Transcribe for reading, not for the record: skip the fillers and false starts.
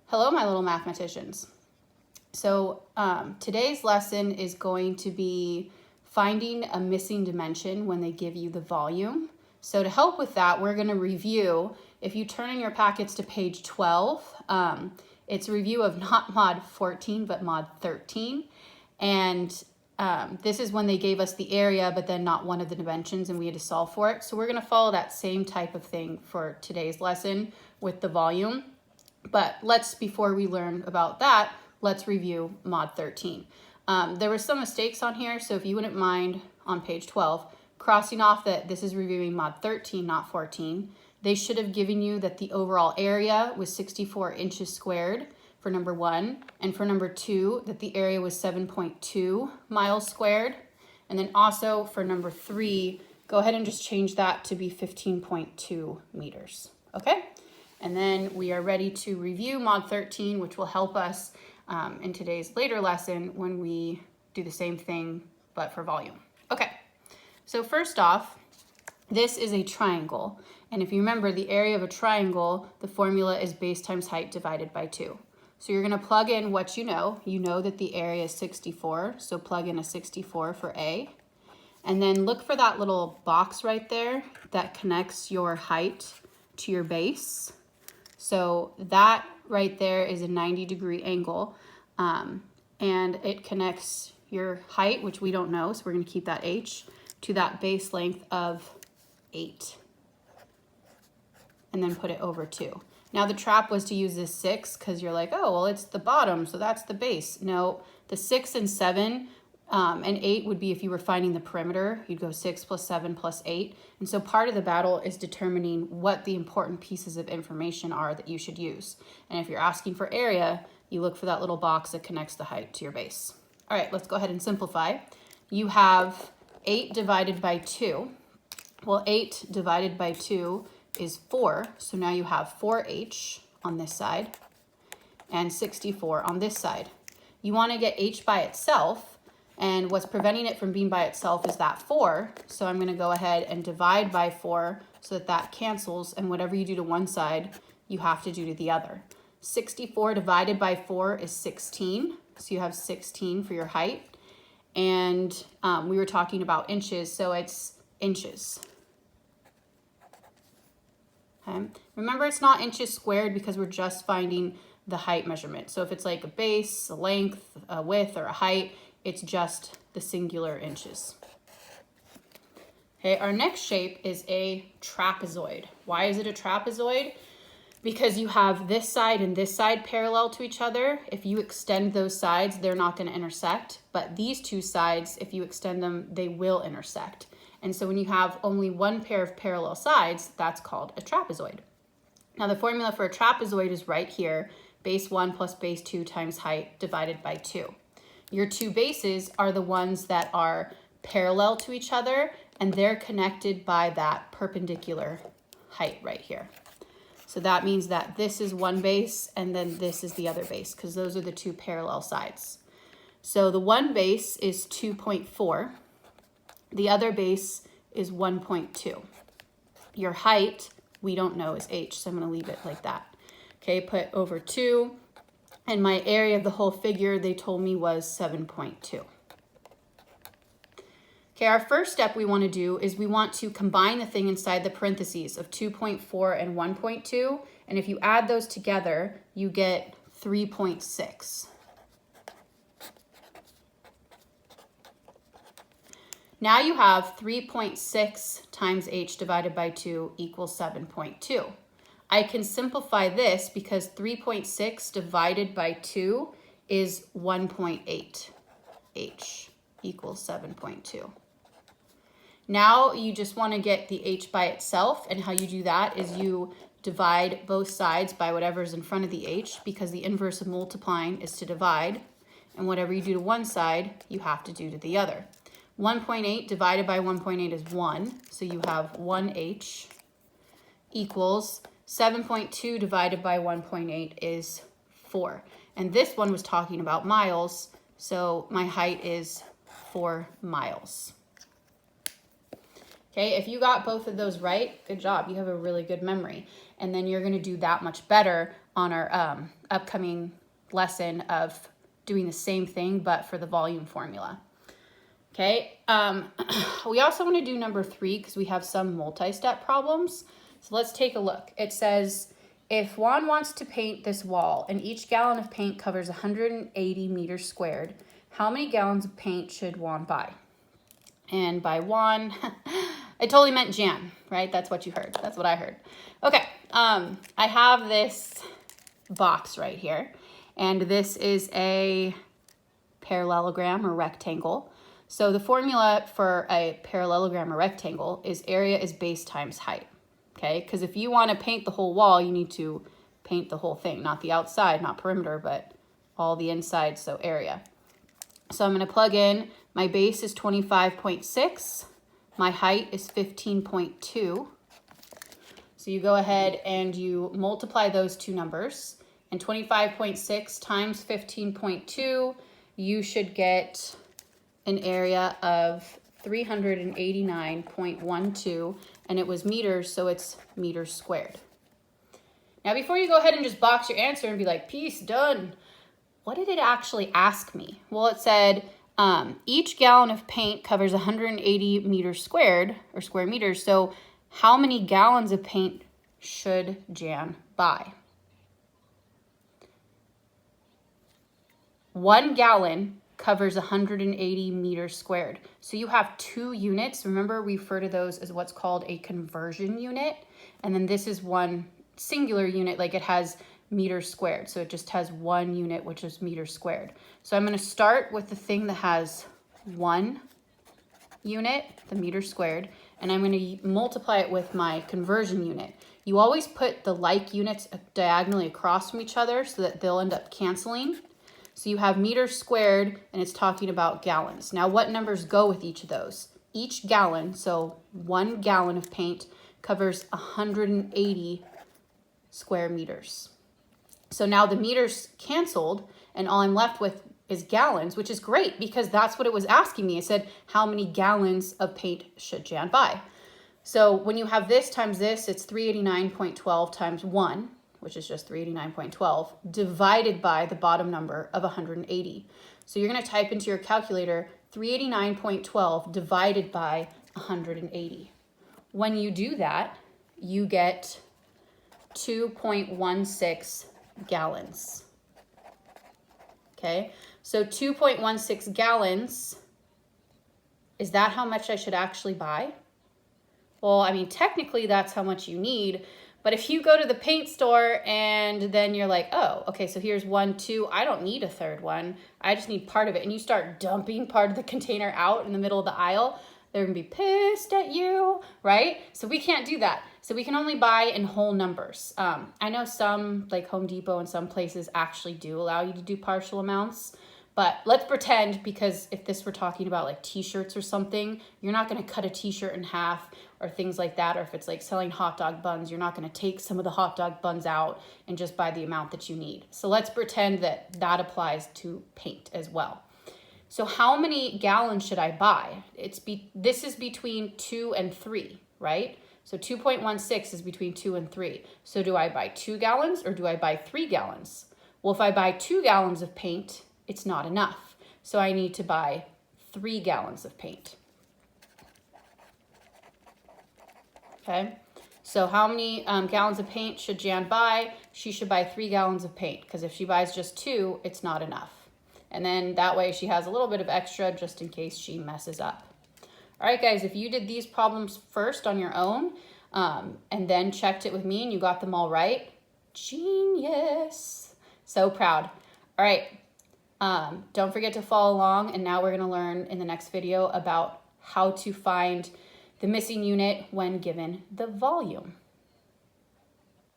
Hello, my little mathematicians. So today's lesson is going to be finding a missing dimension when they give you the volume. So to help with that, we're going to review, if you turn in your packets to page 12, it's a review of not mod 14, but mod 13. And this is when they gave us the area, but then not one of the dimensions, and we had to solve for it. So we're going to follow that same type of thing for today's lesson with the volume. But before we learn about that, let's review mod 13. There were some mistakes on here, so if you wouldn't mind on page 12, crossing off that this is reviewing mod 13, not 14. They should have given you that the overall area was 64 inches squared for number 1, and for number 2, that the area was 7.2 miles squared. And then also for number 3, go ahead and just change that to be 15.2 meters, okay? And then we are ready to review mod 13, which will help us in today's later lesson when we do the same thing, but for volume. Okay, so first off, this is a triangle. And if you remember the area of a triangle, the formula is base times height divided by 2. So you're gonna plug in what you know. You know that the area is 64, so plug in a 64 for A. And then look for that little box right there that connects your height to your base. So that right there is a 90-degree angle, and it connects your height, which we don't know, so we're going to keep that h, to that base length of 8, and then put it over 2. Now the trap was to use this 6 because you're like, oh, well, it's the bottom, so that's the base. No, the 6 and 7 and 8 would be if you were finding the perimeter. You'd go 6 plus 7 plus 8. And so part of the battle is determining what the important pieces of information are that you should use. And if you're asking for area, you look for that little box that connects the height to your base. All right, let's go ahead and simplify. You have 8 divided by 2. Well, 8 divided by 2 is 4. So now you have 4h on this side and 64 on this side. You want to get h by itself. And what's preventing it from being by itself is that 4. So I'm going to go ahead and divide by 4 so that that cancels. And whatever you do to one side, you have to do to the other. 64 divided by 4 is 16. So you have 16 for your height. And we were talking about inches, so it's inches. Okay. Remember, it's not inches squared because we're just finding the height measurement. So if it's like a base, a length, a width, or a height, it's just the singular inches. Okay, our next shape is a trapezoid. Why is it a trapezoid? Because you have this side and this side parallel to each other. If you extend those sides, they're not going to intersect. But these two sides, if you extend them, they will intersect. And so when you have only one pair of parallel sides, that's called a trapezoid. Now the formula for a trapezoid is right here. Base 1 plus base 2 times height divided by 2. Your two bases are the ones that are parallel to each other, and they're connected by that perpendicular height right here. So that means that this is one base, and then this is the other base, because those are the two parallel sides. So the one base is 2.4. The other base is 1.2. Your height, we don't know, is h, so I'm going to leave it like that. Okay, put over 2. And my area of the whole figure, they told me, was 7.2. Okay, our first step we want to do is we want to combine the thing inside the parentheses of 2.4 and 1.2. And if you add those together, you get 3.6. Now you have 3.6 times h divided by 2 equals 7.2. I can simplify this because 3.6 divided by 2 is 1.8. h equals 7.2. Now you just want to get the h by itself, and how you do that is you divide both sides by whatever's in front of the h, because the inverse of multiplying is to divide, and whatever you do to one side, you have to do to the other. 1.8 divided by 1.8 is 1, so you have 1h equals 7.2 divided by 1.8 is 4. And this one was talking about miles, so my height is 4 miles. Okay, if you got both of those right, good job. You have a really good memory. And then you're going to do that much better on our upcoming lesson of doing the same thing, but for the volume formula. Okay, we also want to do number 3 because we have some multi-step problems. So let's take a look. It says, if Juan wants to paint this wall and each gallon of paint covers 180 meters squared, how many gallons of paint should Juan buy? And by Juan, I totally meant Jan, right? That's what you heard. That's what I heard. Okay, I have this box right here, and this is a parallelogram or rectangle. So the formula for a parallelogram or rectangle is area is base times height, okay? Because if you want to paint the whole wall, you need to paint the whole thing, not the outside, not perimeter, but all the inside, so area. So I'm going to plug in, my base is 25.6, my height is 15.2. So you go ahead and you multiply those two numbers, and 25.6 times 15.2, you should get an area of 389.12, and it was meters, so it's meters squared. Now, before you go ahead and just box your answer and be like, peace, done, what did it actually ask me? Well, it said each gallon of paint covers 180 meters squared, or square meters, so how many gallons of paint should Jan buy? 1 gallon covers 180 meters squared. So you have 2 units. Remember, we refer to those as what's called a conversion unit. And then this is one singular unit, like it has meters squared. So it just has 1 unit, which is meters squared. So I'm going to start with the thing that has 1 unit, the meters squared, and I'm going to multiply it with my conversion unit. You always put the like units diagonally across from each other so that they'll end up canceling. So you have meters squared, and it's talking about gallons. Now, what numbers go with each of those? Each gallon, so 1 gallon of paint, covers 180 square meters. So now the meters canceled, and all I'm left with is gallons, which is great because that's what it was asking me. It said, how many gallons of paint should Jan buy? So when you have this times this, it's 389.12 times 1, which is just 389.12, divided by the bottom number of 180. So you're going to type into your calculator 389.12 divided by 180. When you do that, you get 2.16 gallons. Okay, so 2.16 gallons, is that how much I should actually buy? Well, I mean, technically that's how much you need. But if you go to the paint store and then you're like, oh, okay, so here's 1, 2, I don't need a third one. I just need part of it. And you start dumping part of the container out in the middle of the aisle, they're gonna be pissed at you, right? So we can't do that. So we can only buy in whole numbers. I know some, like Home Depot and some places actually do allow you to do partial amounts. But let's pretend, because if this were talking about like t-shirts or something, you're not gonna cut a t-shirt in half or things like that. Or if it's like selling hot dog buns, you're not gonna take some of the hot dog buns out and just buy the amount that you need. So let's pretend that that applies to paint as well. So how many gallons should I buy? This is between 2 and 3, right? So 2.16 is between 2 and 3. So do I buy 2 gallons or do I buy 3 gallons? Well, if I buy 2 gallons of paint, it's not enough. So I need to buy 3 gallons of paint. Okay, so how many gallons of paint should Jan buy? She should buy 3 gallons of paint, because if she buys just 2, it's not enough. And then that way she has a little bit of extra just in case she messes up. All right, guys, if you did these problems first on your own and then checked it with me and you got them all right, genius. So proud. All right. Don't forget to follow along, and now we're going to learn in the next video about how to find the missing unit when given the volume.